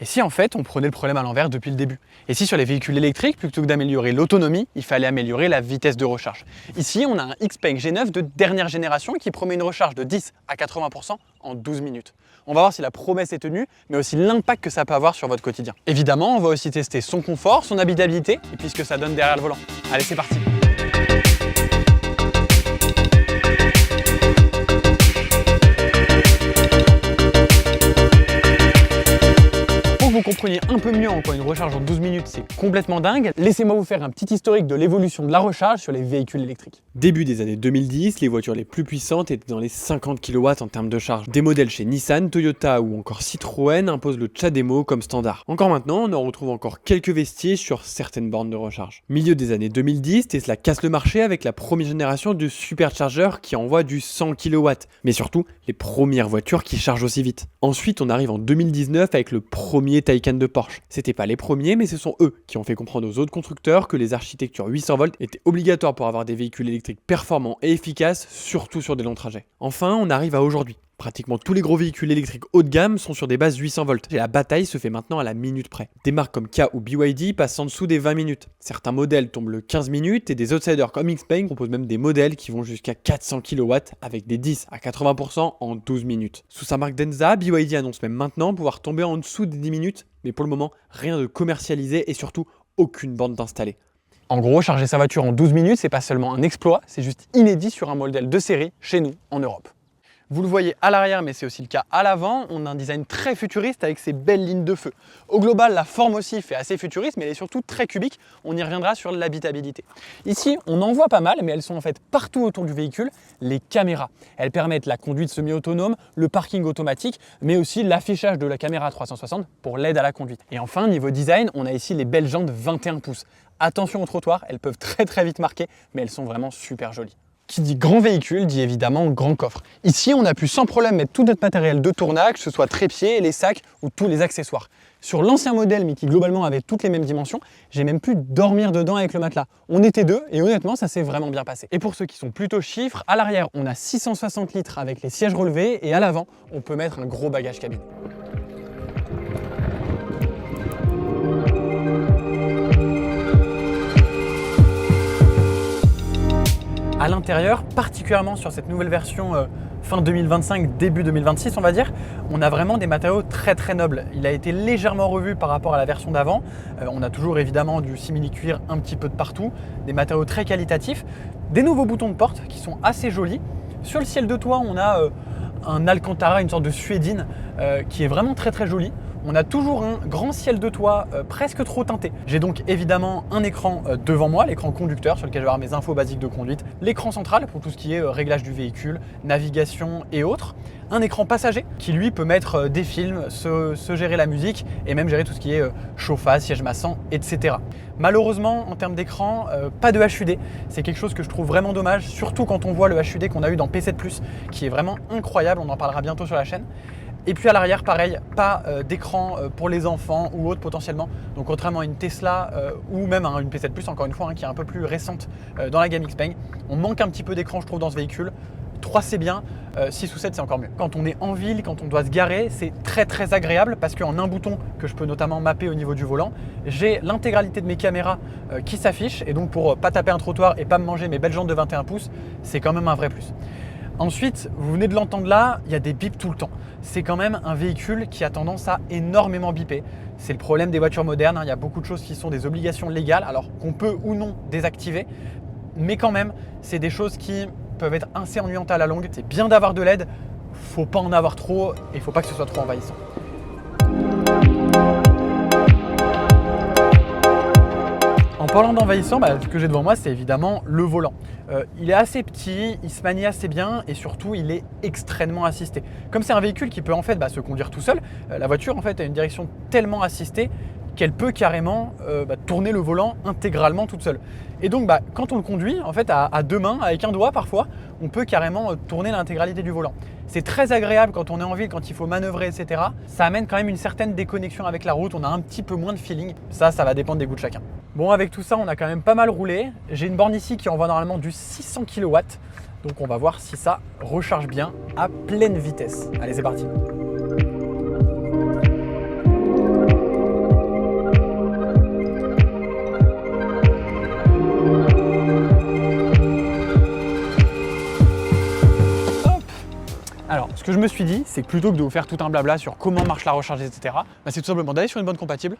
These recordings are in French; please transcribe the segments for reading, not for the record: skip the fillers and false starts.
Et si en fait on prenait le problème à l'envers depuis le début? Et si sur les véhicules électriques, plutôt que d'améliorer l'autonomie, il fallait améliorer la vitesse de recharge? Ici, on a un XPeng G9 de dernière génération qui promet une recharge de 10 à 80% en 12 minutes. On va voir si la promesse est tenue, mais aussi l'impact que ça peut avoir sur votre quotidien. Évidemment, on va aussi tester son confort, son habitabilité, et puis ce que ça donne derrière le volant. Allez, c'est parti! Vous compreniez un peu mieux en quoi une recharge en 12 minutes c'est complètement dingue, laissez-moi vous faire un petit historique de l'évolution de la recharge sur les véhicules électriques. Début des années 2010, les voitures les plus puissantes étaient dans les 50 kW en termes de charge. Des modèles chez Nissan, Toyota ou encore Citroën imposent le CHAdeMO comme standard. Encore maintenant, on en retrouve encore quelques vestiges sur certaines bornes de recharge. Milieu des années 2010, Tesla casse le marché avec la première génération de superchargeurs qui envoie du 100 kW, mais surtout les premières voitures qui chargent aussi vite. Ensuite, on arrive en 2019 avec le premier Taycan de Porsche. C'était pas les premiers, mais ce sont eux qui ont fait comprendre aux autres constructeurs que les architectures 800 volts étaient obligatoires pour avoir des véhicules électriques performants et efficaces, surtout sur des longs trajets. Enfin, on arrive à aujourd'hui. Pratiquement tous les gros véhicules électriques haut de gamme sont sur des bases 800 volts et la bataille se fait maintenant à la minute près. Des marques comme Kia ou BYD passent en dessous des 20 minutes. Certains modèles tombent le 15 minutes et des outsiders comme XPeng proposent même des modèles qui vont jusqu'à 400 kW avec des 10 à 80% en 12 minutes. Sous sa marque Denza, BYD annonce même maintenant pouvoir tomber en dessous des 10 minutes, mais pour le moment, rien de commercialisé et surtout aucune bande d'installés. En gros, charger sa voiture en 12 minutes, c'est pas seulement un exploit, c'est juste inédit sur un modèle de série chez nous en Europe. Vous le voyez à l'arrière, mais c'est aussi le cas à l'avant, on a un design très futuriste avec ces belles lignes de feu. Au global, la forme aussi fait assez futuriste, mais elle est surtout très cubique, on y reviendra sur l'habitabilité. Ici, on en voit pas mal, mais elles sont en fait partout autour du véhicule, les caméras. Elles permettent la conduite semi-autonome, le parking automatique, mais aussi l'affichage de la caméra 360 pour l'aide à la conduite. Et enfin, niveau design, on a ici les belles jantes 21 pouces. Attention au trottoir, elles peuvent très vite marquer, mais elles sont vraiment super jolies. Qui dit grand véhicule dit évidemment grand coffre. Ici, on a pu sans problème mettre tout notre matériel de tournage, que ce soit trépied, les sacs ou tous les accessoires. Sur l'ancien modèle, mais qui globalement avait toutes les mêmes dimensions, j'ai même pu dormir dedans avec le matelas. On était deux et honnêtement, ça s'est vraiment bien passé. Et pour ceux qui sont plutôt chiffres, à l'arrière, on a 660 litres avec les sièges relevés et à l'avant, on peut mettre un gros bagage cabine. À l'intérieur, particulièrement sur cette nouvelle version fin 2025, début 2026 on va dire, on a vraiment des matériaux très nobles. Il a été légèrement revu par rapport à la version d'avant. On a toujours évidemment du simili-cuir un petit peu de partout, des matériaux très qualitatifs, des nouveaux boutons de porte qui sont assez jolis. Sur le ciel de toit, on a un Alcantara, une sorte de suédine qui est vraiment très joli. On a toujours un grand ciel de toit presque trop teinté. J'ai donc évidemment un écran devant moi, l'écran conducteur sur lequel je vais avoir mes infos basiques de conduite, l'écran central pour tout ce qui est réglage du véhicule, navigation et autres, un écran passager qui lui peut mettre des films, se gérer la musique et même gérer tout ce qui est chauffage, siège massant, etc. Malheureusement, en termes d'écran, pas de HUD. C'est quelque chose que je trouve vraiment dommage, surtout quand on voit le HUD qu'on a eu dans P7 Plus, qui est vraiment incroyable, on en parlera bientôt sur la chaîne. Et puis à l'arrière, pareil, pas d'écran pour les enfants ou autres potentiellement. Donc contrairement à une Tesla ou même à une P7 Plus, encore une fois, qui est un peu plus récente dans la gamme XPeng, on manque un petit peu d'écran, je trouve, dans ce véhicule. 3 c'est bien, 6 ou 7 c'est encore mieux. Quand on est en ville, quand on doit se garer, c'est très agréable parce qu'en un bouton que je peux notamment mapper au niveau du volant, j'ai l'intégralité de mes caméras qui s'affichent et donc pour pas taper un trottoir et pas me manger mes belles jantes de 21 pouces, c'est quand même un vrai plus. Ensuite, vous venez de l'entendre là, il y a des bips tout le temps. C'est quand même un véhicule qui a tendance à énormément biper. C'est le problème des voitures modernes, il y a beaucoup de choses qui sont des obligations légales, alors qu'on peut ou non désactiver. Mais quand même, c'est des choses qui peuvent être assez ennuyantes à la longue. C'est bien d'avoir de l'aide, faut pas en avoir trop et faut pas que ce soit trop envahissant. En parlant d'envahissant, ce que j'ai devant moi, c'est évidemment le volant. Il est assez petit, il se manie assez bien et surtout, il est extrêmement assisté. Comme c'est un véhicule qui peut en fait se conduire tout seul, la voiture en fait a une direction tellement assistée qu'elle peut carrément tourner le volant intégralement toute seule. Et donc quand on le conduit, en fait à deux mains, avec un doigt parfois, on peut carrément tourner l'intégralité du volant. C'est très agréable quand on est en ville, quand il faut manœuvrer, etc. Ça amène quand même une certaine déconnexion avec la route, on a un petit peu moins de feeling. Ça va dépendre des goûts de chacun. Bon, avec tout ça, on a quand même pas mal roulé. J'ai une borne ici qui envoie normalement du 600 kW. Donc on va voir si ça recharge bien à pleine vitesse. Allez, c'est parti. que je me suis dit, c'est que plutôt que de vous faire tout un blabla sur comment marche la recharge, etc., bah, c'est tout simplement d'aller sur une borne compatible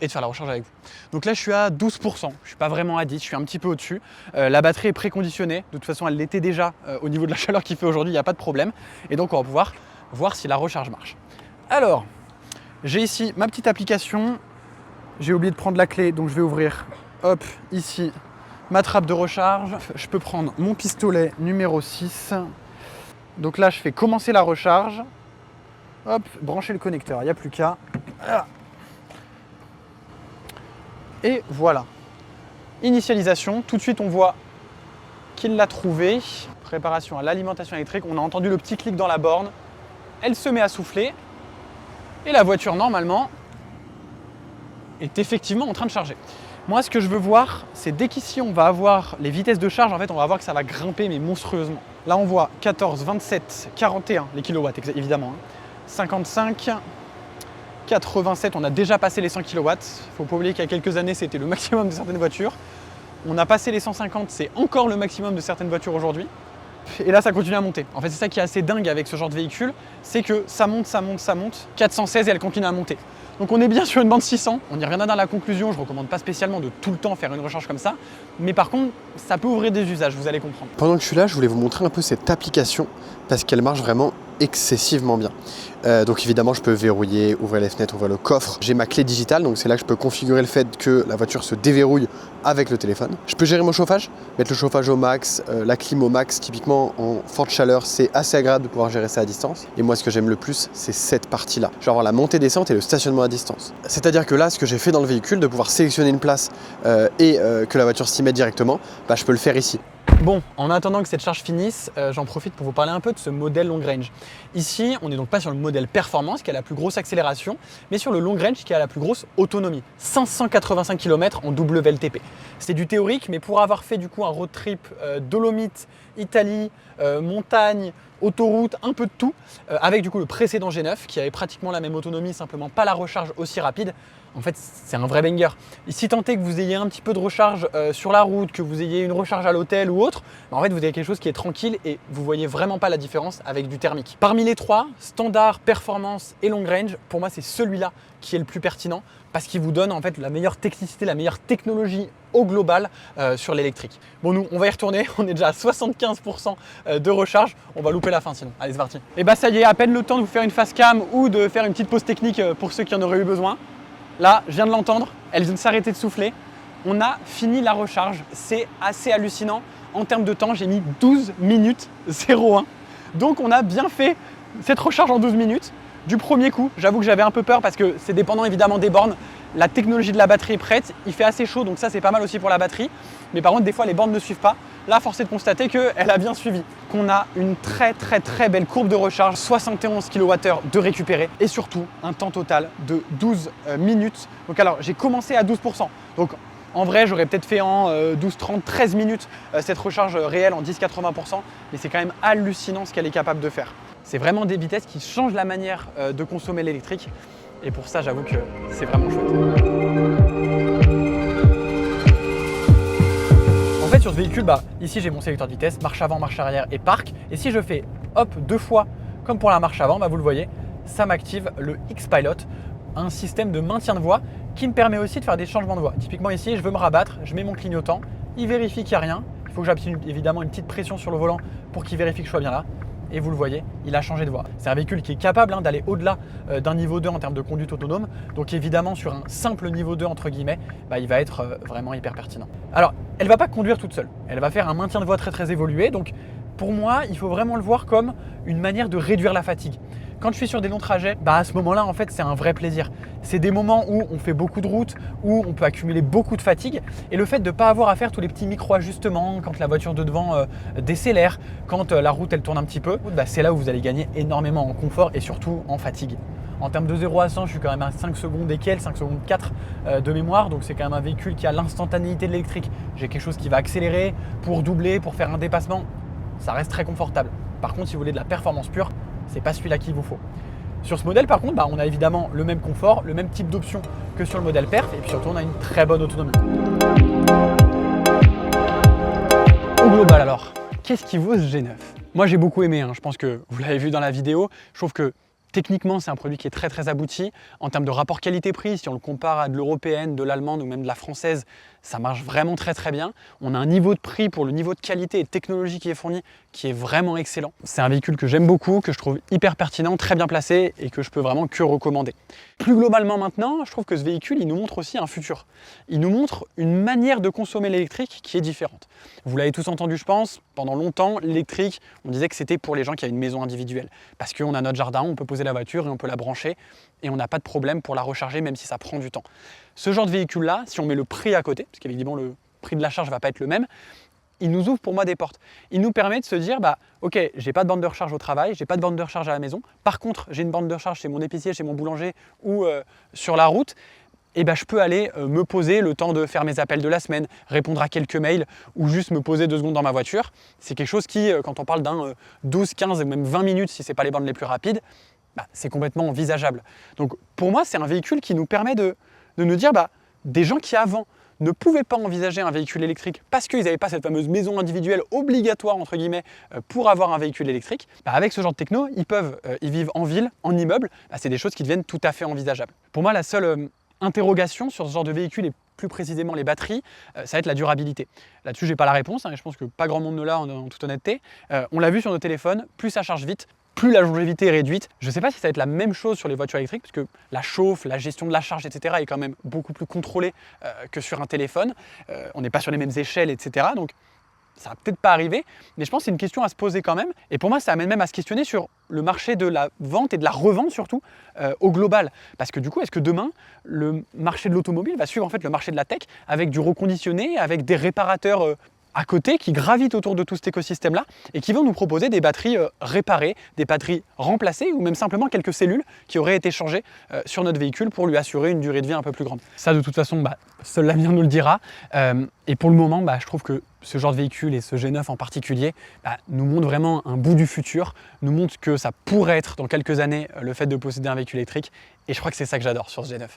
et de faire la recharge avec vous. Donc là, je suis à 12%, je ne suis pas vraiment à 10, je suis un petit peu au-dessus. La batterie est préconditionnée, de toute façon, elle l'était déjà au niveau de la chaleur qu'il fait aujourd'hui, il n'y a pas de problème. Et donc, on va pouvoir voir si la recharge marche. Alors, j'ai ici ma petite application. J'ai oublié de prendre la clé, donc je vais ouvrir, hop, ici, ma trappe de recharge. Je peux prendre mon pistolet numéro 6. Donc là, je fais commencer la recharge. Hop, brancher le connecteur, il n'y a plus qu'à. Et voilà. Initialisation, tout de suite on voit qu'il l'a trouvé. Préparation à l'alimentation électrique, on a entendu le petit clic dans la borne. Elle se met à souffler. Et la voiture, normalement, est effectivement en train de charger. Moi, ce que je veux voir, c'est dès qu'ici on va avoir les vitesses de charge, en fait, on va voir que ça va grimper, mais monstrueusement. Là, on voit 14, 27, 41, les kilowatts, évidemment. 55, 87, on a déjà passé les 100 kW. Il ne faut pas oublier qu'il y a quelques années, c'était le maximum de certaines voitures. On a passé les 150, c'est encore le maximum de certaines voitures aujourd'hui. Et là, ça continue à monter. En fait, c'est ça qui est assez dingue avec ce genre de véhicule, c'est que ça monte, ça monte, ça monte. 416 et elle continue à monter. Donc on est bien sur une bande 600, on y reviendra dans la conclusion, je ne recommande pas spécialement de tout le temps faire une recharge comme ça, mais par contre, ça peut ouvrir des usages, vous allez comprendre. Pendant que je suis là, je voulais vous montrer un peu cette application, parce qu'elle marche vraiment excessivement bien. Donc évidemment, je peux verrouiller, ouvrir les fenêtres, ouvrir le coffre. J'ai ma clé digitale, donc c'est là que je peux configurer le fait que la voiture se déverrouille avec le téléphone. Je peux gérer mon chauffage, mettre le chauffage au max, la clim au max. Typiquement, en forte chaleur, c'est assez agréable de pouvoir gérer ça à distance. Et moi, ce que j'aime le plus, c'est cette partie-là. Je vais avoir la montée-descente et le stationnement à distance. C'est-à-dire que là, ce que j'ai fait dans le véhicule, de pouvoir sélectionner une place et que la voiture s'y mette directement, bah, je peux le faire ici. Bon, en attendant que cette charge finisse, j'en profite pour vous parler un peu de ce modèle long range. Ici, on n'est donc pas sur le modèle performance qui a la plus grosse accélération, mais sur le long range qui a la plus grosse autonomie. 585 km en WLTP. C'est du théorique, mais pour avoir fait du coup un road trip Dolomites, Italie, montagne, autoroute, un peu de tout, avec du coup le précédent G9 qui avait pratiquement la même autonomie, simplement pas la recharge aussi rapide. En fait, c'est un vrai banger. Et si tant est que vous ayez un petit peu de recharge sur la route, que vous ayez une recharge à l'hôtel ou autre, bah en fait, vous avez quelque chose qui est tranquille et vous voyez vraiment pas la différence avec du thermique. Parmi les trois, standard, performance et long range, pour moi, c'est celui-là qui est le plus pertinent parce qu'il vous donne en fait la meilleure technicité, la meilleure technologie au global sur l'électrique. Bon, nous, on va y retourner. On est déjà à 75% de recharge. On va louper la fin sinon. Allez, c'est parti. Et bah, ça y est, à peine le temps de vous faire une face cam ou de faire une petite pause technique pour ceux qui en auraient eu besoin. Là, je viens de l'entendre, elle vient de s'arrêter de souffler. On a fini la recharge, c'est assez hallucinant. En termes de temps, j'ai mis 12 minutes 01. Donc on a bien fait cette recharge en 12 minutes. Du premier coup, j'avoue que j'avais un peu peur parce que c'est dépendant évidemment des bornes. La technologie de la batterie est prête, il fait assez chaud, donc ça c'est pas mal aussi pour la batterie. Mais par contre, des fois les bornes ne suivent pas. Là, force est de constater qu'elle a bien suivi. Qu'on a une très belle courbe de recharge, 71 kWh de récupéré et surtout un temps total de 12 minutes. Donc alors, j'ai commencé à 12%. Donc en vrai, j'aurais peut-être fait en 12, 30, 13 minutes cette recharge réelle en 10-80%. Mais c'est quand même hallucinant ce qu'elle est capable de faire. C'est vraiment des vitesses qui changent la manière de consommer l'électrique. Et pour ça, j'avoue que c'est vraiment chouette. En fait, sur ce véhicule, ici j'ai mon sélecteur de vitesse, marche avant, marche arrière et parc. Et si je fais hop 2 fois comme pour la marche avant, vous le voyez, ça m'active le X-Pilot, un système de maintien de voie qui me permet aussi de faire des changements de voie. Typiquement ici, je veux me rabattre, je mets mon clignotant, il vérifie qu'il n'y a rien. Il faut que j'appuie évidemment une petite pression sur le volant pour qu'il vérifie que je sois bien là. Et vous le voyez, il a changé de voie. C'est un véhicule qui est capable d'aller au-delà d'un niveau 2 en termes de conduite autonome. Donc évidemment, sur un simple niveau 2, entre guillemets, il va être vraiment hyper pertinent. Alors, elle ne va pas conduire toute seule. Elle va faire un maintien de voie très évolué. Donc pour moi, il faut vraiment le voir comme une manière de réduire la fatigue. Quand je suis sur des longs trajets, à ce moment-là, en fait, c'est un vrai plaisir. C'est des moments où on fait beaucoup de routes, où on peut accumuler beaucoup de fatigue. Et le fait de ne pas avoir à faire tous les petits micro-ajustements, quand la voiture de devant décélère, quand la route elle tourne un petit peu, c'est là où vous allez gagner énormément en confort et surtout en fatigue. En termes de 0 à 100, je suis quand même à 5 secondes et quelques, 5 secondes 4 de mémoire. Donc c'est quand même un véhicule qui a l'instantanéité de l'électrique. J'ai quelque chose qui va accélérer pour doubler, pour faire un dépassement. Ça reste très confortable. Par contre, si vous voulez de la performance pure, c'est pas celui-là qu'il vous faut. Sur ce modèle, par contre, on a évidemment le même confort, le même type d'option que sur le modèle Perf, et puis surtout, on a une très bonne autonomie. Au global alors, qu'est-ce qui vaut ce G9 ? Moi j'ai beaucoup aimé, je pense que vous l'avez vu dans la vidéo, je trouve que techniquement, c'est un produit qui est très abouti. En termes de rapport qualité-prix, si on le compare à de l'européenne, de l'allemande ou même de la française, ça marche vraiment très bien. On a un niveau de prix pour le niveau de qualité et de technologie qui est fourni qui est vraiment excellent. C'est un véhicule que j'aime beaucoup, que je trouve hyper pertinent, très bien placé et que je peux vraiment que recommander. Plus globalement maintenant, je trouve que ce véhicule, il nous montre aussi un futur. Il nous montre une manière de consommer l'électrique qui est différente. Vous l'avez tous entendu, je pense, pendant longtemps, l'électrique, on disait que c'était pour les gens qui avaient une maison individuelle. Parce qu'on a notre jardin, on peut poser la voiture et on peut la brancher et on n'a pas de problème pour la recharger même si ça prend du temps. Ce genre de véhicule-là, si on met le prix à côté, parce qu'évidemment le prix de la charge ne va pas être le même, il nous ouvre pour moi des portes. Il nous permet de se dire, ok, j'ai pas de bande de recharge au travail, j'ai pas de bande de recharge à la maison, par contre j'ai une bande de recharge chez mon épicier, chez mon boulanger ou sur la route, et je peux aller me poser le temps de faire mes appels de la semaine, répondre à quelques mails ou juste me poser 2 secondes dans ma voiture. C'est quelque chose qui, quand on parle d'un 12, 15 et même 20 minutes si ce n'est pas les bandes les plus rapides, c'est complètement envisageable. Donc pour moi, c'est un véhicule qui nous permet de nous dire, des gens qui avant ne pouvaient pas envisager un véhicule électrique parce qu'ils n'avaient pas cette fameuse maison individuelle obligatoire entre guillemets pour avoir un véhicule électrique, avec ce genre de techno, ils peuvent y vivre en ville, en immeuble, c'est des choses qui deviennent tout à fait envisageables. Pour moi, la seule interrogation sur ce genre de véhicule et plus précisément les batteries, ça va être la durabilité. Là-dessus, j'ai pas la réponse, et je pense que pas grand monde ne l'a en toute honnêteté. On l'a vu sur nos téléphones, plus ça charge vite, plus la longévité est réduite. Je ne sais pas si ça va être la même chose sur les voitures électriques, parce que la chauffe, la gestion de la charge, etc. est quand même beaucoup plus contrôlée que sur un téléphone. On n'est pas sur les mêmes échelles, etc. Donc ça va peut-être pas arriver, mais je pense que c'est une question à se poser quand même. Et pour moi, ça amène même à se questionner sur le marché de la vente et de la revente surtout au global. Parce que du coup, est-ce que demain, le marché de l'automobile va suivre en fait le marché de la tech avec du reconditionné, avec des réparateurs à côté qui gravitent autour de tout cet écosystème-là et qui vont nous proposer des batteries réparées, des batteries remplacées ou même simplement quelques cellules qui auraient été changées sur notre véhicule pour lui assurer une durée de vie un peu plus grande. Ça, de toute façon, seul l'avenir nous le dira. Et pour le moment, je trouve que ce genre de véhicule et ce G9 en particulier nous montre vraiment un bout du futur, nous montre que ça pourrait être dans quelques années le fait de posséder un véhicule électrique. Et je crois que c'est ça que j'adore sur ce G9.